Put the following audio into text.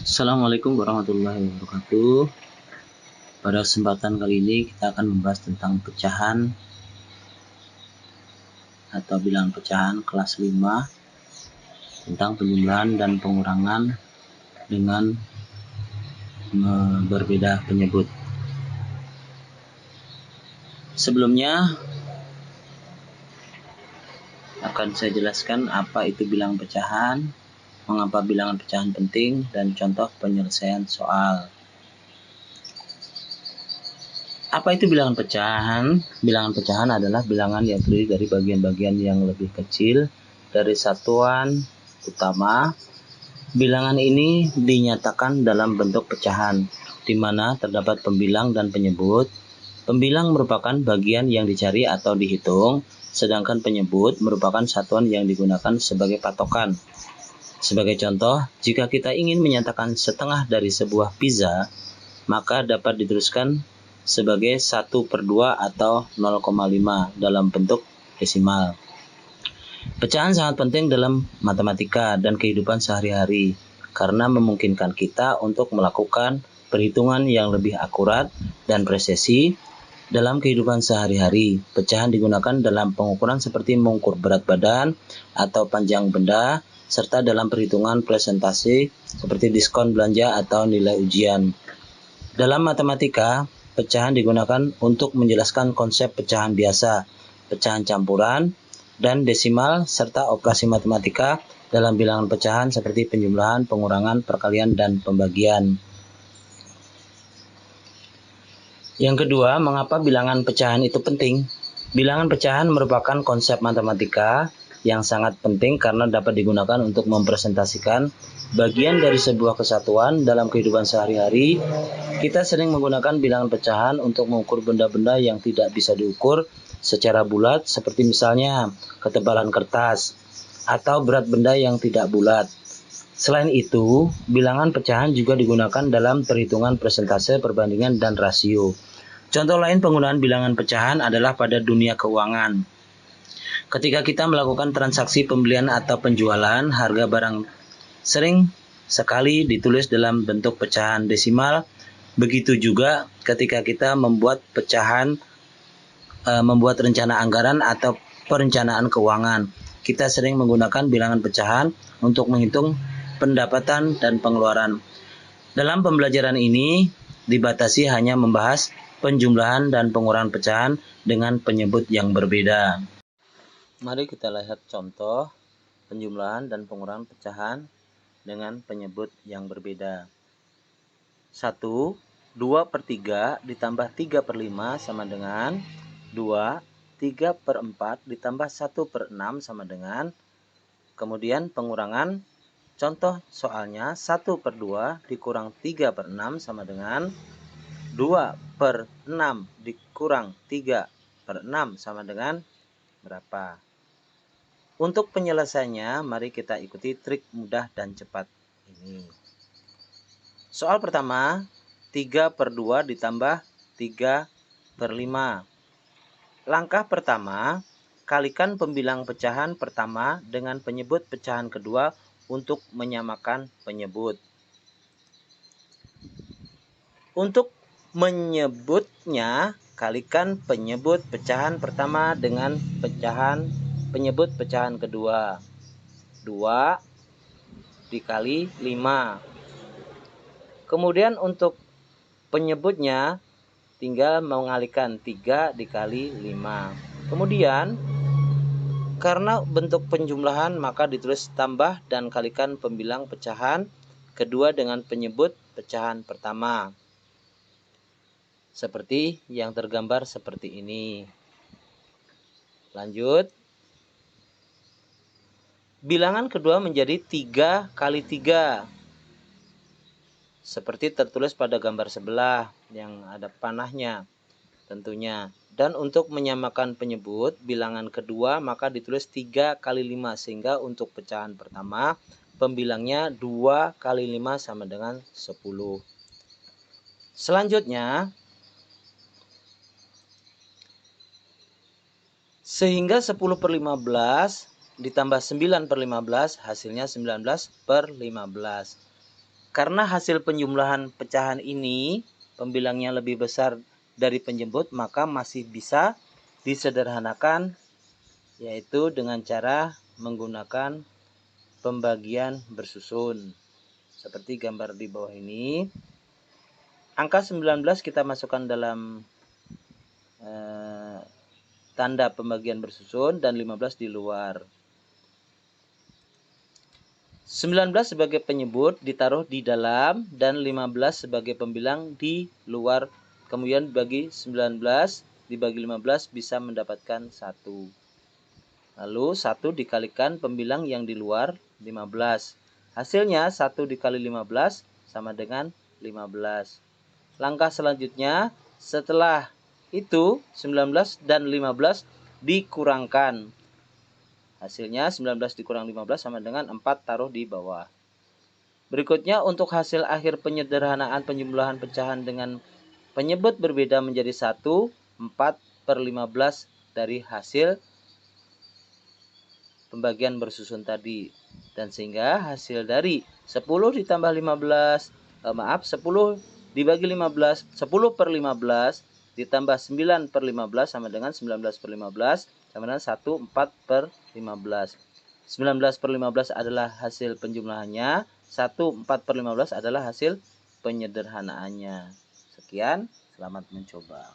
Assalamualaikum warahmatullahi wabarakatuh. Pada kesempatan kali ini kita akan membahas tentang pecahan atau bilangan pecahan kelas 5 tentang penjumlahan dan pengurangan dengan berbeda penyebut. Sebelumnya akan saya jelaskan apa itu bilangan pecahan, mengapa bilangan pecahan penting, dan contoh penyelesaian soal. Apa itu bilangan pecahan? Bilangan pecahan adalah bilangan yang terdiri dari bagian-bagian yang lebih kecil dari satuan utama. Bilangan ini dinyatakan dalam bentuk pecahan, di mana terdapat pembilang dan penyebut. Pembilang merupakan bagian yang dicari atau dihitung, sedangkan penyebut merupakan satuan yang digunakan sebagai patokan. Sebagai contoh, jika kita ingin menyatakan setengah dari sebuah pizza, maka dapat dituliskan sebagai 1/2 atau 0,5 dalam bentuk desimal. Pecahan sangat penting dalam matematika dan kehidupan sehari-hari karena memungkinkan kita untuk melakukan perhitungan yang lebih akurat dan presisi dalam kehidupan sehari-hari. Pecahan digunakan dalam pengukuran seperti mengukur berat badan atau panjang benda, serta dalam perhitungan presentasi seperti diskon belanja atau nilai ujian. Dalam matematika, pecahan digunakan untuk menjelaskan konsep pecahan biasa, pecahan campuran, dan desimal, serta operasi matematika dalam bilangan pecahan seperti penjumlahan, pengurangan, perkalian, dan pembagian. Yang kedua, mengapa bilangan pecahan itu penting? Bilangan pecahan merupakan konsep matematika yang sangat penting karena dapat digunakan untuk mempresentasikan bagian dari sebuah kesatuan dalam kehidupan sehari-hari. Kita sering menggunakan bilangan pecahan untuk mengukur benda-benda yang tidak bisa diukur secara bulat, seperti misalnya ketebalan kertas atau berat benda yang tidak bulat. Selain itu, bilangan pecahan juga digunakan dalam perhitungan persentase, perbandingan, dan rasio. Contoh lain penggunaan bilangan pecahan adalah pada dunia keuangan. Ketika kita melakukan transaksi pembelian atau penjualan, harga barang sering sekali ditulis dalam bentuk pecahan desimal. Begitu juga ketika kita membuat rencana anggaran atau perencanaan keuangan. Kita sering menggunakan bilangan pecahan untuk menghitung pendapatan dan pengeluaran. Dalam pembelajaran ini dibatasi hanya membahas penjumlahan dan pengurangan pecahan dengan penyebut yang berbeda. Mari kita lihat contoh penjumlahan dan pengurangan pecahan dengan penyebut yang berbeda. 1. 2/3 ditambah 3/5 sama dengan 2. 3/4 ditambah 1/6 sama dengan. Kemudian pengurangan. Contoh soalnya 1/2 dikurang 3/6 sama dengan 2/6 dikurang 3/6 sama dengan berapa? Untuk penyelesaiannya, mari kita ikuti trik mudah dan cepat ini. Soal pertama, 3/2 ditambah 3/5. Langkah pertama, kalikan pembilang pecahan pertama dengan penyebut pecahan kedua untuk menyamakan penyebut. Untuk menyebutnya, kalikan penyebut pecahan pertama dengan penyebut pecahan kedua. 2 dikali 5. Kemudian untuk penyebutnya tinggal mengalihkan 3 dikali 5. Kemudian karena bentuk penjumlahan maka ditulis tambah dan kalikan pembilang pecahan kedua dengan penyebut pecahan pertama. Seperti yang tergambar seperti ini. Lanjut. Bilangan kedua menjadi 3 kali 3. Seperti tertulis pada gambar sebelah yang ada panahnya tentunya. Dan untuk menyamakan penyebut bilangan kedua maka ditulis 3 kali 5 sehingga untuk pecahan pertama pembilangnya 2 kali 5 sama dengan 10. Selanjutnya, sehingga 10/15 ditambah 9/15 hasilnya 19/15. Karena hasil penjumlahan pecahan ini pembilangnya lebih besar dari penjemput, maka masih bisa disederhanakan, yaitu dengan cara menggunakan pembagian bersusun. Seperti gambar di bawah ini. Angka 19 kita masukkan dalam tanda pembagian bersusun dan 15 di luar. 19 sebagai penyebut ditaruh di dalam dan 15 sebagai pembilang di luar. Kemudian bagi 19 dibagi 15 bisa mendapatkan 1. Lalu 1 dikalikan pembilang yang di luar 15. Hasilnya 1 dikali 15 sama dengan 15. Langkah selanjutnya setelah itu 19 dan 15 dikurangkan. Hasilnya 19 dikurang 15 sama dengan 4, taruh di bawah. Berikutnya untuk hasil akhir penyederhanaan penjumlahan pecahan dengan penyebut berbeda menjadi 1, 4/15 dari hasil pembagian bersusun tadi. Dan sehingga hasil dari 10 ditambah 15, 10 dibagi 15, 10/15 ditambah 9/15 sama dengan 19/15 sama dengan 1, 4/15. 19/15 adalah hasil penjumlahannya, 1, 4/15 adalah hasil penyederhanaannya. Sekian, selamat mencoba.